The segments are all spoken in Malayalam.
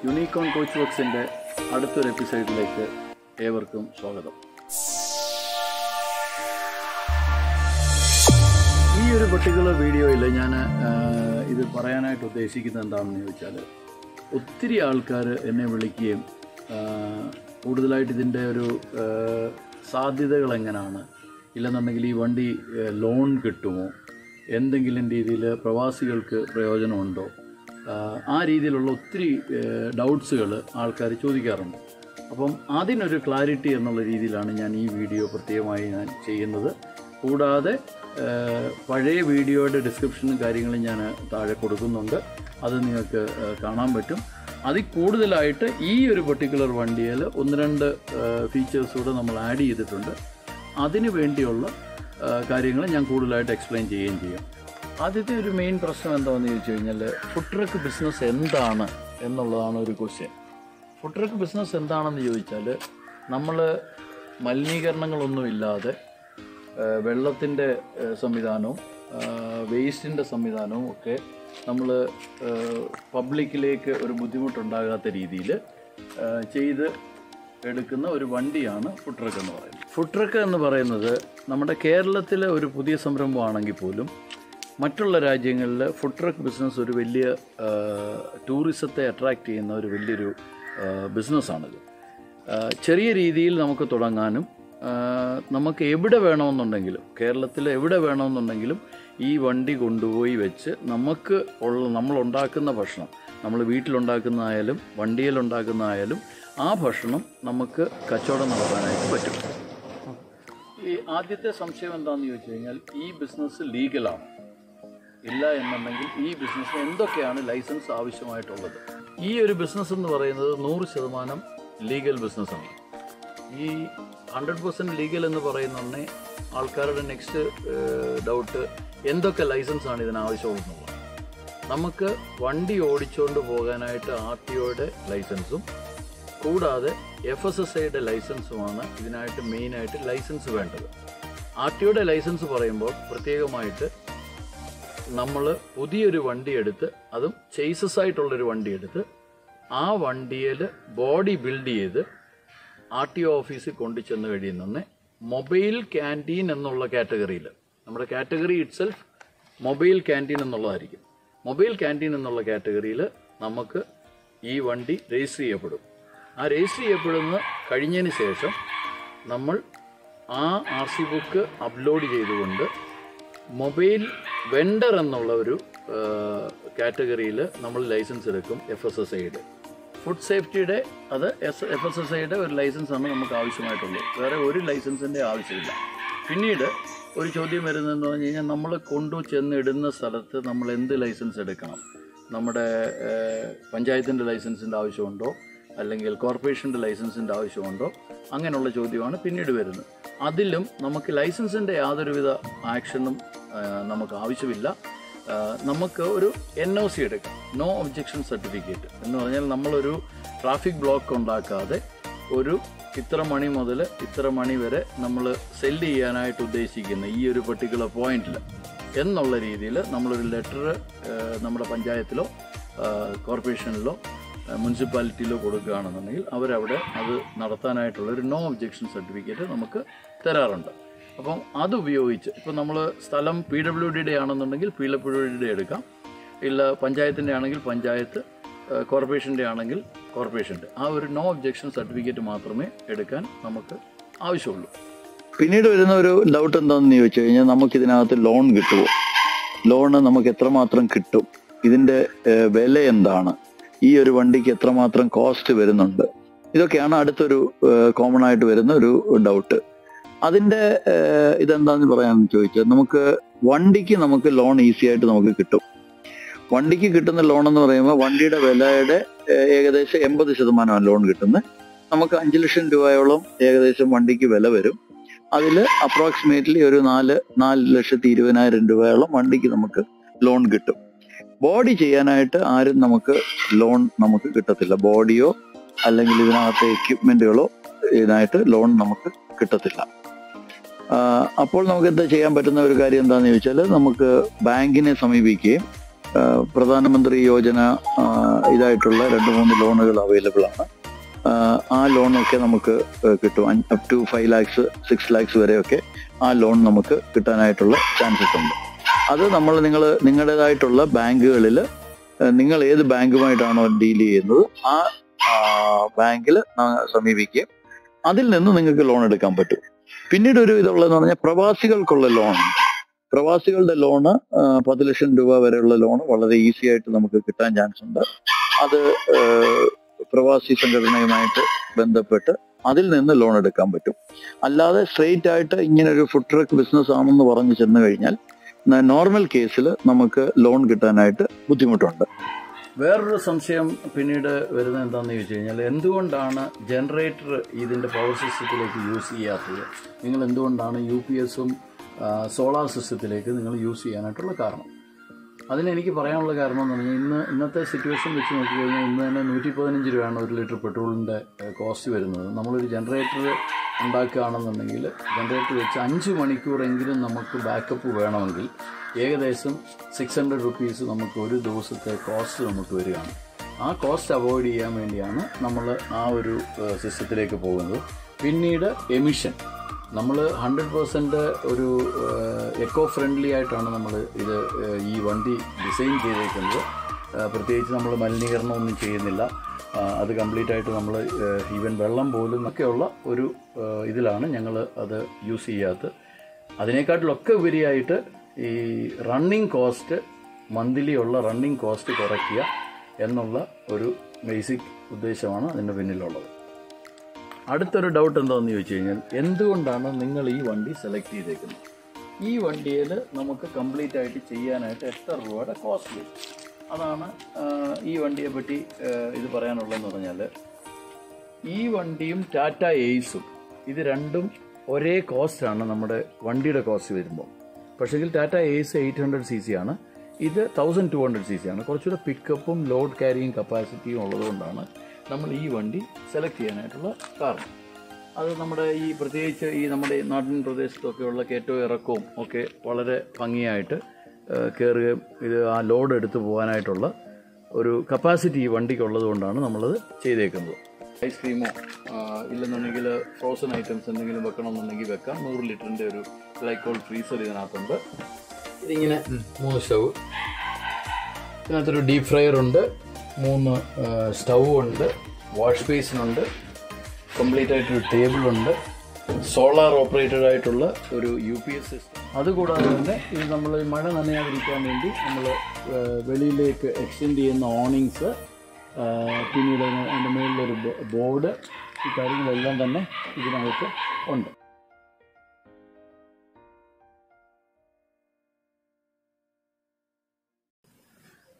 യൂണിക്കോൺ കോച്ച് വർക്സിൻ്റെ അടുത്തൊരു എപ്പിസോഡിലേക്ക് ഏവർക്കും സ്വാഗതം. ഈ ഒരു പർട്ടിക്കുലർ വീഡിയോയിൽ ഞാൻ ഇത് പറയാനായിട്ട് ഉദ്ദേശിക്കുന്നത് എന്താണെന്ന് ചോദിച്ചാൽ, ഒത്തിരി ആൾക്കാർ എന്നെ വിളിക്കുകയും കൂടുതലായിട്ട് ഇതിൻ്റെ ഒരു സാധ്യതകൾ എങ്ങനെയാണ്, ഇല്ലെന്നുണ്ടെങ്കിൽ ഈ വണ്ടി ലോൺ കിട്ടുമോ, എന്തെങ്കിലും രീതിയിൽ പ്രവാസികൾക്ക് പ്രയോജനമുണ്ടോ, ആ രീതിയിലുള്ള ഒത്തിരി ഡൗട്ട്സുകൾ ആൾക്കാർ ചോദിക്കാറുണ്ട്. അപ്പം അതിനൊരു ക്ലാരിറ്റി എന്നുള്ള രീതിയിലാണ് ഞാൻ ഈ വീഡിയോ പ്രത്യേകമായി ഞാൻ ചെയ്യുന്നത്. കൂടാതെ പഴയ വീഡിയോയുടെ ഡിസ്ക്രിപ്ഷനും കാര്യങ്ങളും ഞാൻ താഴെ കൊടുക്കുന്നുണ്ട്, അത് നിങ്ങൾക്ക് കാണാൻ പറ്റും. അതിൽ കൂടുതലായിട്ട് ഈ ഒരു പെർട്ടിക്കുലർ വണ്ടിയിൽ 1-2 ഫീച്ചേഴ്സ് കൂടെ നമ്മൾ ആഡ് ചെയ്തിട്ടുണ്ട്. അതിന് വേണ്ടിയുള്ള കാര്യങ്ങൾ ഞാൻ കൂടുതലായിട്ട് എക്സ്പ്ലെയിൻ ചെയ്യുകയും ചെയ്യും. ആദ്യത്തെ ഒരു മെയിൻ പ്രശ്നം എന്താണെന്ന് ചോദിച്ചു കഴിഞ്ഞാൽ, ഫുഡ് ട്രക്ക് ബിസിനസ് എന്താണ് എന്നുള്ളതാണ് ഒരു ക്വസ്റ്റ്യൻ. ഫുഡ് ട്രക്ക് ബിസിനസ് എന്താണെന്ന് ചോദിച്ചാൽ, നമ്മൾ മലിനീകരണങ്ങളൊന്നുമില്ലാതെ വെള്ളത്തിൻ്റെ സംവിധാനവും വേസ്റ്റിൻ്റെ സംവിധാനവും ഒക്കെ നമ്മൾ പബ്ലിക്കിലേക്ക് ഒരു ബുദ്ധിമുട്ടുണ്ടാകാത്ത രീതിയിൽ ചെയ്ത് എടുക്കുന്ന ഒരു വണ്ടിയാണ് ഫുഡ് ട്രക്ക് എന്ന് പറയുന്നത്. ഫുഡ് ട്രക്ക് എന്ന് പറയുന്നത് നമ്മുടെ കേരളത്തിലെ ഒരു പുതിയ സംരംഭമാണെങ്കിൽ പോലും മറ്റുള്ള രാജ്യങ്ങളിൽ ഫുഡ് ട്രക്ക് ബിസിനസ് ഒരു വലിയ ടൂറിസത്തെ അട്രാക്റ്റ് ചെയ്യുന്ന ഒരു വലിയൊരു ബിസിനസ്സാണിത്. ചെറിയ രീതിയിൽ നമുക്ക് തുടങ്ങാനും നമുക്ക് എവിടെ വേണമെന്നുണ്ടെങ്കിലും, കേരളത്തിൽ എവിടെ വേണമെന്നുണ്ടെങ്കിലും ഈ വണ്ടി കൊണ്ടുപോയി വെച്ച് നമ്മളുണ്ടാക്കുന്ന ഭക്ഷണം, നമ്മൾ വീട്ടിലുണ്ടാക്കുന്നതായാലും വണ്ടിയിലുണ്ടാക്കുന്നതായാലും ആ ഭക്ഷണം നമുക്ക് കച്ചവടം നടത്താനായിട്ട് പറ്റും. ഈ ആദ്യത്തെ സംശയം എന്താണെന്ന് ചോദിച്ചു കഴിഞ്ഞാൽ, ഈ ബിസിനസ് ലീഗലാണ് ഇല്ല എന്നുണ്ടെങ്കിൽ ഈ ബിസിനസ്സിന് എന്തൊക്കെയാണ് ലൈസൻസ് ആവശ്യമായിട്ടുള്ളത്. ഈ ഒരു ബിസിനസ് എന്ന് പറയുന്നത് 100% ലീഗൽ ബിസിനസ്സാണ്. ഈ 100% ലീഗൽ എന്ന് പറയുന്നതന്നെ ആൾക്കാരുടെ നെക്സ്റ്റ് ഡൗട്ട്, എന്തൊക്കെ ലൈസൻസാണ് ഇതിനാവശ്യമുള്ളത്. നമുക്ക് വണ്ടി ഓടിച്ചുകൊണ്ട് പോകാനായിട്ട് RTOയുടെ ലൈസൻസും കൂടാതെ FSSAയുടെ ലൈസൻസുമാണ് ഇതിനായിട്ട് മെയിനായിട്ട് ലൈസൻസ് വേണ്ടത്. RTOയുടെ ലൈസൻസ് പറയുമ്പോൾ പ്രത്യേകമായിട്ട് നമ്മൾ പുതിയൊരു വണ്ടി എടുത്ത്, അതും ചേസസ് ആയിട്ടുള്ളൊരു വണ്ടി എടുത്ത് ആ വണ്ടിയിൽ ബോഡി ബിൽഡ് ചെയ്ത് RTO ഓഫീസിൽ കൊണ്ടു ചെന്ന് കഴിയുന്ന മൊബൈൽ ക്യാൻറ്റീൻ എന്നുള്ള കാറ്റഗറിയിൽ, നമ്മുടെ കാറ്റഗറി ഇറ്റ്സെൽഫ് മൊബൈൽ ക്യാൻറ്റീൻ എന്നുള്ളതായിരിക്കും. മൊബൈൽ ക്യാൻറ്റീൻ എന്നുള്ള കാറ്റഗറിയിൽ നമുക്ക് ഈ വണ്ടി രജിസ്റ്റർ ചെയ്യപ്പെടും. ആ രജിസ്റ്റർ ചെയ്യപ്പെടുന്ന കഴിഞ്ഞതിന് ശേഷം നമ്മൾ ആ RC ബുക്ക് അപ്ലോഡ് ചെയ്തുകൊണ്ട് മൊബൈൽ വെണ്ടർ എന്നുള്ള ഒരു കാറ്റഗറിയിൽ നമ്മൾ ലൈസൻസ് എടുക്കും. FSSAയുടെ ഫുഡ് സേഫ്റ്റിയുടെ അത് FSSAയുടെ ഒരു ലൈസൻസാണ് നമുക്ക് ആവശ്യമായിട്ടുള്ളത്. വേറെ ഒരു ലൈസൻസിൻ്റെ ആവശ്യമില്ല. പിന്നീട് ഒരു ചോദ്യം വരുന്നതെന്ന് പറഞ്ഞു കഴിഞ്ഞാൽ, നമ്മൾ കൊണ്ടു ചെന്നിടുന്ന സ്ഥലത്ത് നമ്മൾ എന്ത് ലൈസൻസ് എടുക്കണം? നമ്മുടെ പഞ്ചായത്തിൻ്റെ ലൈസൻസിൻ്റെ ആവശ്യമുണ്ടോ, അല്ലെങ്കിൽ കോർപ്പറേഷൻ്റെ ലൈസൻസിൻ്റെ ആവശ്യമുണ്ടോ? അങ്ങനെയുള്ള ചോദ്യമാണ് പിന്നീട് വരുന്നത്. അതിലും നമുക്ക് ലൈസൻസിൻ്റെ യാതൊരുവിധ ആക്ഷനും നമുക്ക് ആവശ്യമില്ല. നമുക്ക് ഒരു NOC എടുക്കാം, നോ ഒബ്ജെക്ഷൻ സർട്ടിഫിക്കറ്റ് എന്ന് പറഞ്ഞാൽ, നമ്മളൊരു ട്രാഫിക് ബ്ലോക്ക് ഉണ്ടാക്കാതെ ഒരു ഇത്ര മണി മുതൽ ഇത്ര മണി വരെ നമ്മൾ സെല്ല് ചെയ്യാനായിട്ട് ഉദ്ദേശിക്കുന്ന ഈ ഒരു പെർട്ടിക്കുലർ പോയിന്റിൽ എന്നുള്ള രീതിയിൽ നമ്മളൊരു ലെറ്റർ നമ്മുടെ പഞ്ചായത്തിലോ കോർപ്പറേഷനിലോ മുനിസിപ്പാലിറ്റിയിലോ കൊടുക്കുകയാണെന്നുണ്ടെങ്കിൽ അവരവിടെ അത് നടത്താനായിട്ടുള്ളൊരു നോ ഒബ്ജെക്ഷൻ സർട്ടിഫിക്കറ്റ് നമുക്ക് തരാറുണ്ട്. അപ്പം അതുപയോഗിച്ച് ഇപ്പോൾ നമ്മൾ സ്ഥലം PWDയുടെ ആണെന്നുണ്ടെങ്കിൽ PWDയുടെ എടുക്കാം, ഇല്ല പഞ്ചായത്തിൻ്റെ ആണെങ്കിൽ പഞ്ചായത്ത്, കോർപ്പറേഷൻ്റെ ആണെങ്കിൽ കോർപ്പറേഷൻ്റെ ആ ഒരു നോ ഒബ്ജെക്ഷൻ സർട്ടിഫിക്കറ്റ് മാത്രമേ എടുക്കാൻ നമുക്ക് ആവശ്യമുള്ളൂ. പിന്നീട് വരുന്ന ഒരു ഡൗട്ട് എന്താണെന്ന് ചോദിച്ചു കഴിഞ്ഞാൽ, നമുക്കിതിനകത്ത് ലോൺ കിട്ടുമോ, ലോണ് നമുക്ക് എത്രമാത്രം കിട്ടും, ഇതിൻ്റെ വില എന്താണ്, ഈ ഒരു വണ്ടിക്ക് എത്രമാത്രം കോസ്റ്റ് വരുന്നുണ്ട്, ഇതൊക്കെയാണ് അടുത്തൊരു കോമൺ ആയിട്ട് വരുന്ന ഒരു ഡൗട്ട്. അതിൻ്റെ ഇതെന്താണെന്ന് പറയാമെന്ന് ചോദിച്ചാൽ, നമുക്ക് ലോൺ ഈസി ആയിട്ട് നമുക്ക് കിട്ടും. വണ്ടിക്ക് കിട്ടുന്ന ലോൺ എന്ന് പറയുമ്പോൾ വണ്ടിയുടെ വിലയുടെ ഏകദേശം 80% ലോൺ കിട്ടുന്നത്. നമുക്ക് 5 ലക്ഷം രൂപയോളം ഏകദേശം വണ്ടിക്ക് വില വരും. അതിൽ അപ്രോക്സിമേറ്റ്ലി ഒരു 4,20,000 രൂപയോളം വണ്ടിക്ക് നമുക്ക് ലോൺ കിട്ടും. ബോഡി ചെയ്യാനായിട്ട് ആരും നമുക്ക് ലോൺ നമുക്ക് കിട്ടത്തില്ല. ബോഡിയോ അല്ലെങ്കിൽ ഇതിനകത്തെ എക്യുപ്മെന്റുകളോ ഇതിനായിട്ട് ലോൺ നമുക്ക് കിട്ടത്തില്ല. അപ്പോൾ നമുക്ക് എന്താ ചെയ്യാൻ പറ്റുന്ന ഒരു കാര്യം എന്താണെന്ന് ചോദിച്ചാൽ, നമുക്ക് ബാങ്കിനെ സമീപിക്കുകയും പ്രധാനമന്ത്രി യോജന ഇതായിട്ടുള്ള 2-3 ലോണുകൾ അവൈലബിൾ ആണ്. ആ ലോണൊക്കെ നമുക്ക് കിട്ടും. അപ് ടു 5 lakhs 6 lakhs വരെയൊക്കെ ആ ലോൺ നമുക്ക് കിട്ടാനായിട്ടുള്ള ചാൻസസ് ഉണ്ട്. അത് നിങ്ങൾ നിങ്ങളുടേതായിട്ടുള്ള ബാങ്കുകളിൽ നിങ്ങൾ ഏത് ബാങ്കുമായിട്ടാണോ ഡീൽ ചെയ്യുന്നത് ആ ബാങ്കിൽ സമീപിക്കുകയും അതിൽ നിന്ന് നിങ്ങൾക്ക് ലോൺ എടുക്കാൻ പറ്റും. പിന്നീട് ഒരു ഇതുള്ളതെന്ന് പറഞ്ഞാൽ പ്രവാസികൾക്കുള്ള ലോൺ. പ്രവാസികളുടെ ലോണ് 10 ലക്ഷം രൂപ വരെയുള്ള ലോണ് വളരെ ഈസി ആയിട്ട് നമുക്ക് കിട്ടാൻ ചാൻസ് ഉണ്ട്. അത് പ്രവാസി സംഘടനയുമായിട്ട് ബന്ധപ്പെട്ട് അതിൽ നിന്ന് ലോൺ എടുക്കാൻ പറ്റും. അല്ലാതെ സ്ട്രെയിറ്റ് ആയിട്ട് ഇങ്ങനെ ഒരു ഫുഡ് ട്രക്ക് ബിസിനസ് ആണെന്ന് പറഞ്ഞ് ചെന്ന് കഴിഞ്ഞാൽ നോർമൽ കേസിൽ നമുക്ക് ലോൺ കിട്ടാനായിട്ട് ബുദ്ധിമുട്ടുണ്ട്. വേറൊരു സംശയം പിന്നീട് വരുന്നത് എന്താണെന്ന് ചോദിച്ചു കഴിഞ്ഞാൽ, എന്തുകൊണ്ടാണ് ജനറേറ്റർ ഇതിൻ്റെ പവർ സിസ്റ്റത്തിലേക്ക് യൂസ് ചെയ്യാത്തത്? നിങ്ങൾ എന്തുകൊണ്ടാണ് UPS-ഉം സോളാർ സിസ്റ്റത്തിലേക്ക് നിങ്ങൾ യൂസ് ചെയ്യാനായിട്ടുള്ള കാരണം? അതിനെനിക്ക് പറയാനുള്ള കാരണം എന്ന് പറഞ്ഞാൽ ഇന്നത്തെ സിറ്റുവേഷൻ വെച്ച് നോക്കിക്കഴിഞ്ഞാൽ ഇന്ന് തന്നെ 115 രൂപയാണ് 1 ലിറ്റർ പെട്രോളിൻ്റെ കോസ്റ്റ് വരുന്നത്. നമ്മളൊരു ജനറേറ്റർ ഉണ്ടാക്കുകയാണെന്നുണ്ടെങ്കിൽ ജനറേറ്റർ വെച്ച് 5 മണിക്കൂറെങ്കിലും നമുക്ക് ബാക്കപ്പ് വേണമെങ്കിൽ ഏകദേശം 600 rupees നമുക്ക് ഒരു ദിവസത്തെ കോസ്റ്റ് നമുക്ക് വരികയാണ്. ആ കോസ്റ്റ് അവോയ്ഡ് ചെയ്യാൻ വേണ്ടിയാണ് നമ്മൾ ആ ഒരു സിസ്റ്റത്തിലേക്ക് പോകുന്നത്. പിന്നീട് എമിഷൻ, നമ്മൾ 100% ഒരു എക്കോ ഫ്രണ്ട്ലി ആയിട്ടാണ് നമ്മൾ ഈ വണ്ടി ഡിസൈൻ ചെയ്തേക്കുന്നത്. പ്രത്യേകിച്ച് നമ്മൾ മലിനീകരണമൊന്നും ചെയ്യുന്നില്ല. അത് കംപ്ലീറ്റ് ആയിട്ട് നമ്മൾ ഈവൻ വെള്ളം പോലും ഒക്കെയുള്ള ഒരു ഇതിലാണ് ഞങ്ങൾ അത് യൂസ് ചെയ്യാത്തത്. അതിനേക്കാട്ടിലൊക്കെ ഉപരിയായിട്ട് ഈ റണ്ണിങ് കോസ്റ്റ്, മന്ത്ലി ഉള്ള റണ്ണിങ് കോസ്റ്റ് കുറയ്ക്കുക എന്നുള്ള ഒരു ബേസിക് ഉദ്ദേശമാണ് അതിൻ്റെ പിന്നിലുള്ളത്. അടുത്തൊരു ഡൗട്ട് എന്താണെന്ന് ചോദിച്ചു കഴിഞ്ഞാൽ, എന്തുകൊണ്ടാണ് നിങ്ങൾ ഈ വണ്ടി സെലക്ട് ചെയ്തേക്കുന്നത്? ഈ വണ്ടിയിൽ നമുക്ക് കംപ്ലീറ്റ് ആയിട്ട് ചെയ്യാനായിട്ട് എത്ര രൂപയുടെ കോസ്റ്റ് വരും? അതാണ് ഈ വണ്ടിയെ പറ്റി ഇത് പറയാനുള്ളതെന്ന് പറഞ്ഞാൽ, ഈ വണ്ടിയും ടാറ്റ എയ്സും ഇത് രണ്ടും ഒരേ കോസ്റ്റാണ് നമ്മുടെ വണ്ടിയുടെ കോസ്റ്റ് വരുമ്പോൾ. പക്ഷേങ്കിൽ ടാറ്റ എയ്സ് 800cc ആണ്, ഇത് 1200cc ആണ്. കുറച്ചുകൂടെ പിക്കപ്പും ലോഡ് ക്യാരിയിങ് കപ്പാസിറ്റിയും ഉള്ളതുകൊണ്ടാണ് നമ്മൾ ഈ വണ്ടി സെലക്ട് ചെയ്യാനായിട്ടുള്ള കാരണം. അത് നമ്മുടെ പ്രത്യേകിച്ച് നമ്മുടെ നാട്ടിൻ പ്രദേശത്തൊക്കെയുള്ള കയറ്റവും ഇറക്കവും ഒക്കെ വളരെ ഭംഗിയായിട്ട് കയറുകയും ഇത് ആ ലോഡ് എടുത്ത് പോകാനായിട്ടുള്ള ഒരു കപ്പാസിറ്റി ഈ വണ്ടിക്കുള്ളത് കൊണ്ടാണ് നമ്മളത് ചെയ്തേക്കുന്നത്. ഐസ്ക്രീമോ ഇല്ലെന്നുണ്ടെങ്കിൽ ഫ്രോസൺ ഐറ്റംസ് എന്തെങ്കിലും വെക്കണമെന്നുണ്ടെങ്കിൽ വെക്കാം. 100 ലിറ്ററിൻ്റെ ഒരു ഗ്ലൈക്കോൾ ഫ്രീസർ ഇതിനകത്തുണ്ട്. ഇതിങ്ങനെ 3 സ്റ്റൗ, ഇതിനകത്തൊരു ഡീപ് ഫ്രയർ ഉണ്ട്, 3 സ്റ്റൗ ഉണ്ട്, വാഷ് ബേസിനുണ്ട്, കംപ്ലീറ്റ് ആയിട്ടൊരു ടേബിളുണ്ട്, സോളാർ ഓപ്പറേറ്റഡ് ആയിട്ടുള്ള ഒരു UPS സിസ്റ്റം. അതുകൂടാതെ തന്നെ ഇത് നമ്മൾ മഴ നനയാതിരിക്കാൻ വേണ്ടി നമ്മൾ വെളിയിലേക്ക് എക്സ്റ്റെൻഡ് ചെയ്യുന്ന ഓണിങ്സ്, പിന്നീട് അതിൻ്റെ മുകളിലൊരു ബോർഡ്, ഈ കാര്യങ്ങളെല്ലാം തന്നെ ഇതിനകത്ത് ഉണ്ട്.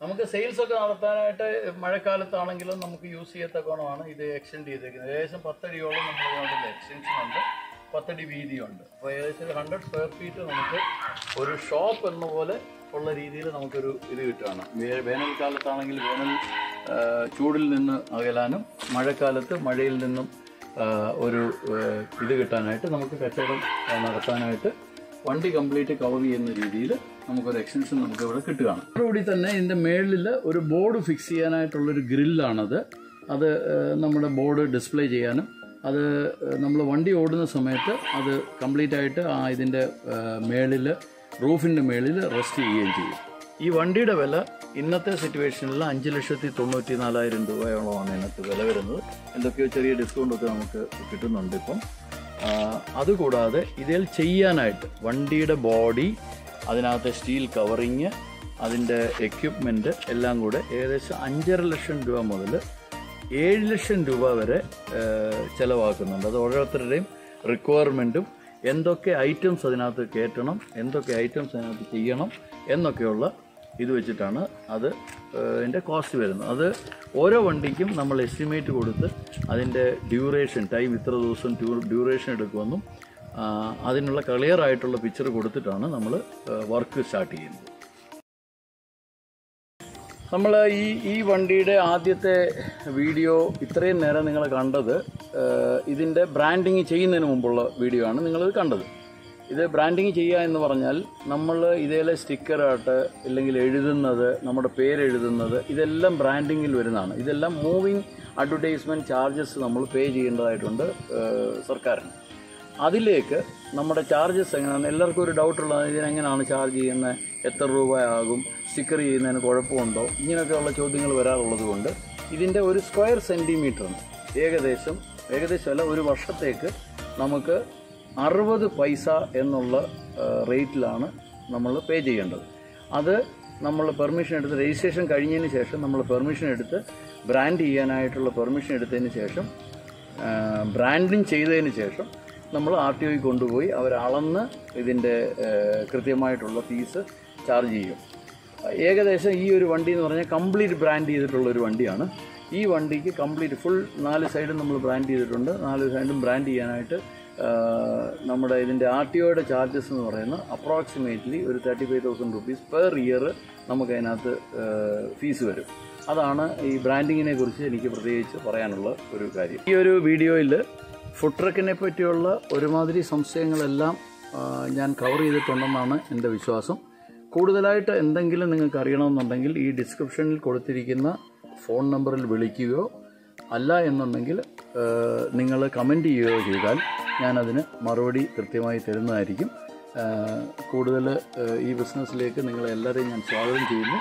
നമുക്ക് സെയിൽസ് ഒക്കെ നടത്താനായിട്ട് മഴക്കാലത്താണെങ്കിലും നമുക്ക് യൂസ് ചെയ്യത്തക്കോണമാണ് ഇത് എക്സ്റ്റെൻഡ് ചെയ്തേക്കുന്നത്. ഏകദേശം 10 അടിയോളം നമ്മൾ എക്സ്റ്റൻഷൻ ഉണ്ട്, 10 അടി വീതിയുണ്ട്. അപ്പോൾ ഏകദേശം 100 സ്ക്വയർ ഫീറ്റ് നമുക്ക് ഒരു ഷോപ്പ് എന്ന പോലെ ഉള്ള രീതിയിൽ നമുക്കൊരു ഇത് കിട്ടുകയാണ്. വേനൽക്കാലത്താണെങ്കിൽ വേനൽ ചൂടിൽ നിന്ന് അകലാനും മഴക്കാലത്ത് മഴയിൽ നിന്നും ഒരു ഇത് കിട്ടാനായിട്ട് നമുക്ക് കച്ചവടം നടത്താനായിട്ട് വണ്ടി കംപ്ലീറ്റ് കവർ ചെയ്യുന്ന രീതിയിൽ നമുക്കൊരു എക്സ്റ്റൻഷൻ നമുക്ക് ഇവിടെ കിട്ടുകയാണ്. അതോടുകൂടി തന്നെ ഇതിൻ്റെ മേളിൽ ഒരു ബോർഡ് ഫിക്സ് ചെയ്യാനായിട്ടുള്ളൊരു ഗ്രില്ലാണത്. അത് നമ്മുടെ ബോർഡ് ഡിസ്പ്ലേ ചെയ്യാനും അത് നമ്മൾ വണ്ടി ഓടുന്ന സമയത്ത് അത് കംപ്ലീറ്റ് ആയിട്ട് ഇതിൻ്റെ മേളിൽ, റൂഫിൻ്റെ മേളിൽ റെസ്റ്റ് ചെയ്യുകയും ചെയ്യും. ഈ വണ്ടിയുടെ വില ഇന്നത്തെ സിറ്റുവേഷനിൽ 5,94,000 രൂപയോളമാണ് ഇതിനകത്ത് വില വരുന്നത്. എന്തൊക്കെയോ ചെറിയ ഡിസ്കൗണ്ടൊക്കെ നമുക്ക് കിട്ടുന്നുണ്ട് ഇപ്പം. അതുകൂടാതെ ഇതിൽ ചെയ്യാനായിട്ട് വണ്ടിയുടെ ബോഡി, അതിനകത്തെ സ്റ്റീൽ കവറിങ്, അതിൻ്റെ എക്യുപ്മെൻറ്റ് എല്ലാം കൂടെ ഏകദേശം 5.5 ലക്ഷം രൂപ മുതൽ 7 ലക്ഷം രൂപ വരെ ചിലവാക്കുന്നുണ്ട്. അത് ഓരോരുത്തരുടെയും റിക്വയർമെൻറ്റും എന്തൊക്കെ ഐറ്റംസ് അതിനകത്ത് കയറ്റണം, എന്തൊക്കെ ഐറ്റംസ് അതിനകത്ത് ചെയ്യണം എന്നൊക്കെയുള്ള ഇത് വെച്ചിട്ടാണ് അതിൻ്റെ കോസ്റ്റ് വരുന്നത്. അത് ഓരോ വണ്ടിക്കും നമ്മൾ എസ്റ്റിമേറ്റ് കൊടുത്ത് അതിൻ്റെ ഡ്യൂറേഷൻ, ടൈം ഇത്ര ദിവസം ഡ്യൂറേഷൻ എടുക്കുമെന്നും അതിനുള്ള ക്ലിയർ ആയിട്ടുള്ള പിക്ചർ കൊടുത്തിട്ടാണ് നമ്മൾ വർക്ക് സ്റ്റാർട്ട് ചെയ്യുന്നത്. നമ്മൾ ഈ വണ്ടിയുടെ ആദ്യത്തെ വീഡിയോ ഇത്രയും നേരം നിങ്ങൾ കണ്ടത് ഇതിൻ്റെ ബ്രാൻഡിങ് ചെയ്യുന്നതിന് മുമ്പുള്ള വീഡിയോ ആണ് നിങ്ങളത് കണ്ടത്. ഇത് ബ്രാൻഡിങ് ചെയ്യുക എന്ന് പറഞ്ഞാൽ നമ്മൾ ഇതേലെ സ്റ്റിക്കറായിട്ട് ഇല്ലെങ്കിൽ എഴുതുന്നത്, നമ്മുടെ പേരെഴുതുന്നത്, ഇതെല്ലാം ബ്രാൻഡിങ്ങിൽ വരുന്നതാണ്. ഇതെല്ലാം മൂവിങ് അഡ്വർടൈസ്മെൻറ്റ് ചാർജസ് നമ്മൾ പേ ചെയ്യേണ്ടതായിട്ടുണ്ട് സർക്കാരിന്. അതിലേക്ക് നമ്മുടെ ചാർജസ് എങ്ങനെയാണ്, എല്ലാവർക്കും ഒരു ഡൗട്ടുള്ളത്, ഇതിനെങ്ങനെയാണ് ചാർജ് ചെയ്യുന്നത്, എത്ര രൂപയാകും, സ്റ്റിക്കർ ചെയ്യുന്നതിന് കുഴപ്പമുണ്ടോ, ഇങ്ങനെയൊക്കെയുള്ള ചോദ്യങ്ങൾ വരാറുള്ളത് കൊണ്ട് ഇതിൻ്റെ ഒരു സ്ക്വയർ സെൻറ്റിമീറ്ററിന് ഏകദേശമല്ല, ഒരു വർഷത്തേക്ക് നമുക്ക് 60 പൈസ എന്നുള്ള റേറ്റിലാണ് നമ്മൾ പേ ചെയ്യേണ്ടത്. അത് നമ്മൾ പെർമിഷൻ എടുത്ത്, രജിസ്ട്രേഷൻ കഴിഞ്ഞതിന് ശേഷം നമ്മൾ പെർമിഷൻ എടുത്ത് ബ്രാൻഡ് ചെയ്യാനായിട്ടുള്ള പെർമിഷൻ എടുത്തതിന് ശേഷം, ബ്രാൻഡിങ് ചെയ്തതിന് ശേഷം നമ്മൾ RTO കൊണ്ടുപോയി അവർ അളന്ന് ഇതിൻ്റെ കൃത്യമായിട്ടുള്ള ഫീസ് ചാർജ് ചെയ്യും. ഏകദേശം ഈ ഒരു വണ്ടി എന്ന് പറഞ്ഞാൽ കംപ്ലീറ്റ് ബ്രാൻഡ് ചെയ്തിട്ടുള്ളൊരു വണ്ടിയാണ്. ഈ വണ്ടിക്ക് കംപ്ലീറ്റ് ഫുൾ 4 സൈഡും നമ്മൾ ബ്രാൻഡ് ചെയ്തിട്ടുണ്ട്. 4 സൈഡും ബ്രാൻഡ് ചെയ്യാനായിട്ട് നമ്മുടെ ഇതിൻ്റെ RTOയുടെ ചാർജസ് എന്ന് പറയുന്നത് അപ്രോക്സിമേറ്റ്ലി ഒരു 35,000 റുപ്പീസ് പെർ ഇയർ നമുക്കതിനകത്ത് ഫീസ് വരും. അതാണ് ഈ ബ്രാൻഡിങ്ങിനെ കുറിച്ച് എനിക്ക് പ്രത്യേകിച്ച് പറയാനുള്ള ഒരു കാര്യം. ഈ ഒരു വീഡിയോയിൽ ഫുഡ് ട്രക്കിനെ പറ്റിയുള്ള ഒരുമാതിരി സംശയങ്ങളെല്ലാം ഞാൻ കവർ ചെയ്തിട്ടുണ്ടെന്നാണ് എൻ്റെ വിശ്വാസം. കൂടുതലായിട്ട് എന്തെങ്കിലും നിങ്ങൾക്ക് അറിയണമെന്നുണ്ടെങ്കിൽ ഈ ഡിസ്ക്രിപ്ഷനിൽ കൊടുത്തിരിക്കുന്ന ഫോൺ നമ്പറിൽ വിളിക്കുകയോ അല്ല എന്നുണ്ടെങ്കിൽ നിങ്ങൾ കമൻറ്റ് ചെയ്യുകയോ ചെയ്താൽ ഞാനതിന് മറുപടി കൃത്യമായി തരുന്നതായിരിക്കും. കൂടുതൽ ഈ ബിസിനസ്സിലേക്ക് നിങ്ങളെല്ലാവരെയും ഞാൻ സ്വാഗതം ചെയ്യുന്നു.